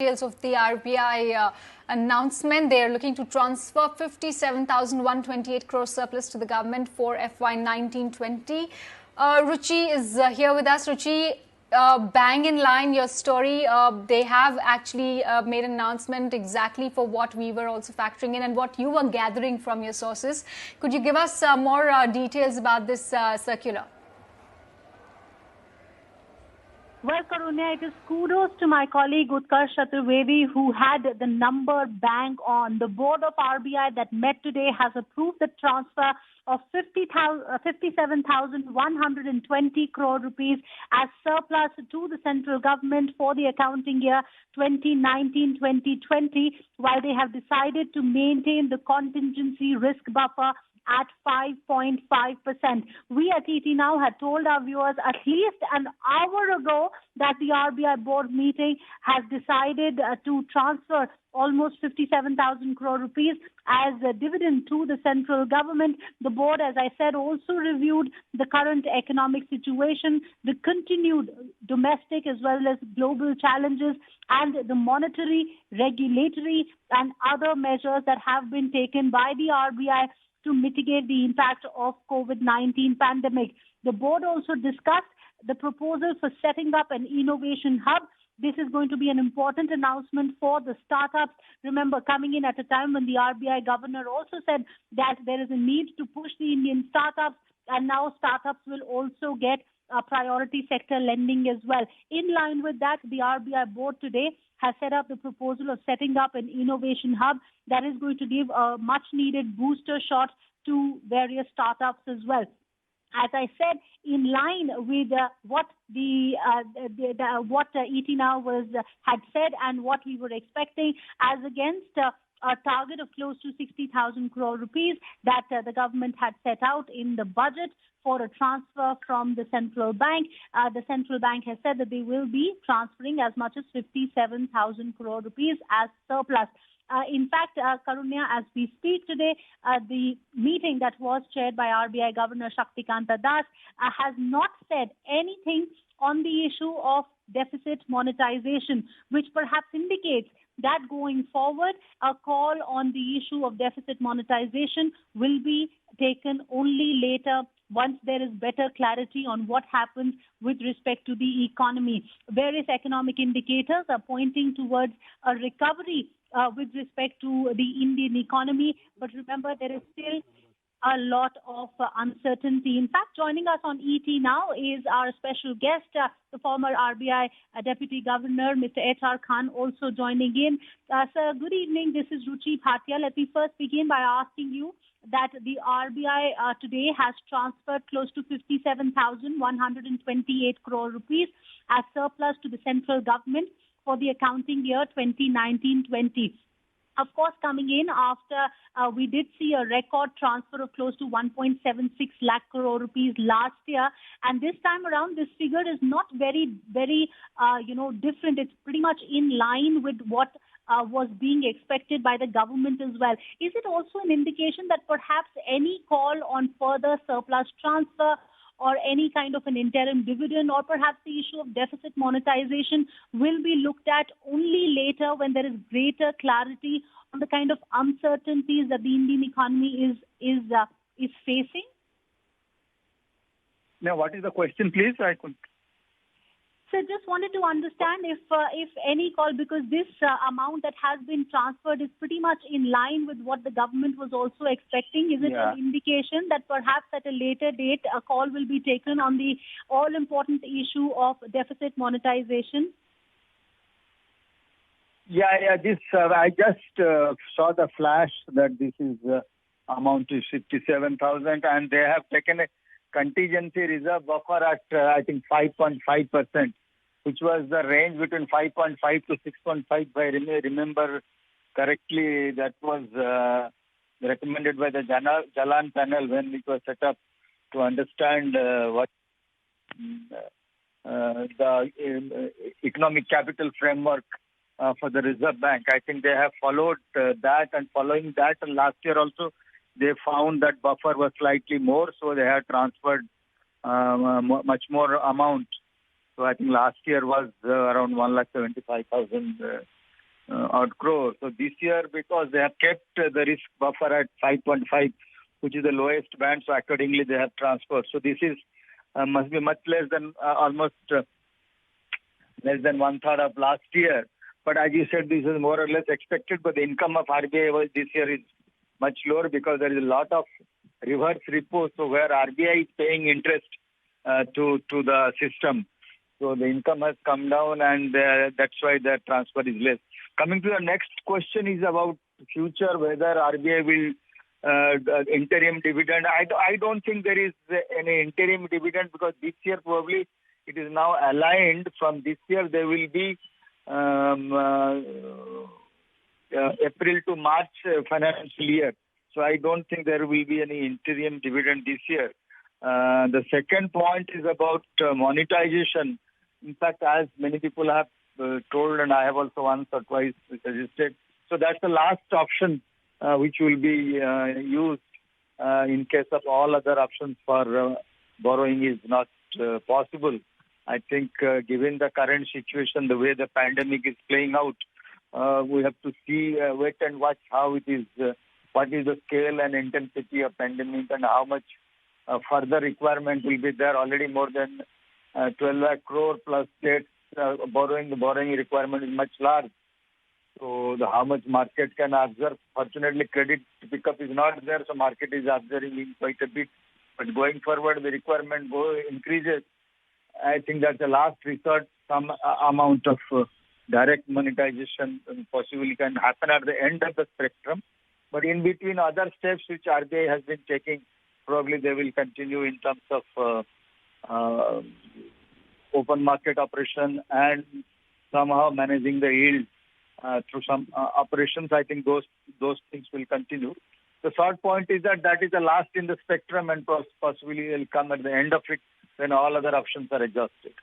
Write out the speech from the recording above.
Details of the RBI announcement. They are looking to transfer 57,128 crore surplus to the government for FY 19-20. Ruchi is here with us. Ruchi, bang in line your story. They have actually made an announcement exactly for what we were also factoring in and what you were gathering from your sources. Could you give us more details about this circular? Well, Karunya, it is kudos to my colleague Utkarsh Chaturvedi, who had the number bang on. The board of RBI that met today has approved the transfer of 57,120 crore rupees as surplus to the central government for the accounting year 2019-2020, while they have decided to maintain the contingency risk buffer at 5.5%. We at ET Now had told our viewers at least an hour ago that the RBI board meeting has decided to transfer almost 57,000 crore rupees as a dividend to the central government. The board, as I said, also reviewed the current economic situation, the continued domestic as well as global challenges, and the monetary, regulatory and other measures that have been taken by the RBI to mitigate the impact of COVID-19 pandemic. The board also discussed the proposal for setting up an innovation hub. This is going to be an important announcement for the startups. Remember, coming in at a time when the RBI governor also said that there is a need to push the Indian startups, and now startups will also get priority sector lending as well. In line with that, the RBI board today has set up the proposal of setting up an innovation hub that is going to give a much needed booster shot to various startups as well. As I said, in line with what ET Now had said and what we were expecting, as against a target of close to 60,000 crore rupees that the government had set out in the budget for a transfer from the central bank. The central bank has said that they will be transferring as much as 57,000 crore rupees as surplus. In fact, Karunya, as we speak today, the meeting that was chaired by RBI Governor Shaktikanta Das has not said anything on the issue of deficit monetization, which perhaps indicates that going forward, a call on the issue of deficit monetization will be taken only later once there is better clarity on what happens with respect to the economy. Various economic indicators are pointing towards a recovery with respect to the Indian economy. But remember, there is still a lot of uncertainty. In fact, joining us on ET Now is our special guest, the former RBI Deputy Governor, Mr. H.R. Khan, also joining in. Sir, good evening. This is Ruchi Bhatia. Let me first begin by asking you that the RBI today has transferred close to 57,128 crore rupees as surplus to the central government for the accounting year 2019-20. Of course, coming in after we did see a record transfer of close to 1.76 lakh crore rupees last year. And this time around, this figure is not very different. It's pretty much in line with what was being expected by the government as well. Is it also an indication that perhaps any call on further surplus transfer or any kind of an interim dividend or perhaps the issue of deficit monetization will be looked at only later when there is greater clarity on the kind of uncertainties that the Indian economy is facing? Now, what is the question, please? I couldn't. So just wanted to understand if any call, because this amount that has been transferred is pretty much in line with what the government was also expecting. Is it an indication that perhaps at a later date a call will be taken on the all-important issue of deficit monetization? This I just saw the flash that this is amount is 57,000, and they have taken a contingency reserve buffer at I think 5.5%, which was the range between 5.5 to 6.5. If I remember correctly, that was recommended by the Jalan panel when it was set up to understand what the economic capital framework for the Reserve Bank. I think they have followed that, and following that, and last year also they found that buffer was slightly more, so they had transferred much more amount. So I think last year was around 1,75,000 odd crore. So this year, because they have kept the risk buffer at 5.5, which is the lowest band, so accordingly they have transferred. So this is must be much less than almost less than one third of last year. But as you said, this is more or less expected. But the income of RBI this year is much lower because there is a lot of reverse repo, so where RBI is paying interest to the system. So the income has come down, and that's why the transfer is less. Coming to the next question is about future, whether RBI will interim dividend. I don't think there is any interim dividend because this year probably it is now aligned. From this year there will be April to March financial year. So I don't think there will be any interim dividend this year. The second point is about monetization. In fact, as many people have told, and I have also once or twice suggested, so that's the last option which will be used in case of all other options for borrowing is not possible. I think given the current situation, the way the pandemic is playing out, we have to see, wait and watch how it is, what is the scale and intensity of pandemic and how much further requirement will be there. Already more than 12 lakh crore plus states borrowing. The borrowing requirement is much large. So how much market can absorb? Fortunately, credit pickup is not there, so market is absorbing quite a bit. But going forward, the requirement increases. I think that the last resort, some amount of direct monetization possibly can happen at the end of the spectrum. But in between other steps which RBI has been taking, probably they will continue in terms of open market operation and somehow managing the yield through some operations. I think those things will continue. The third point is that is the last in the spectrum, and possibly will come at the end of it when all other options are exhausted.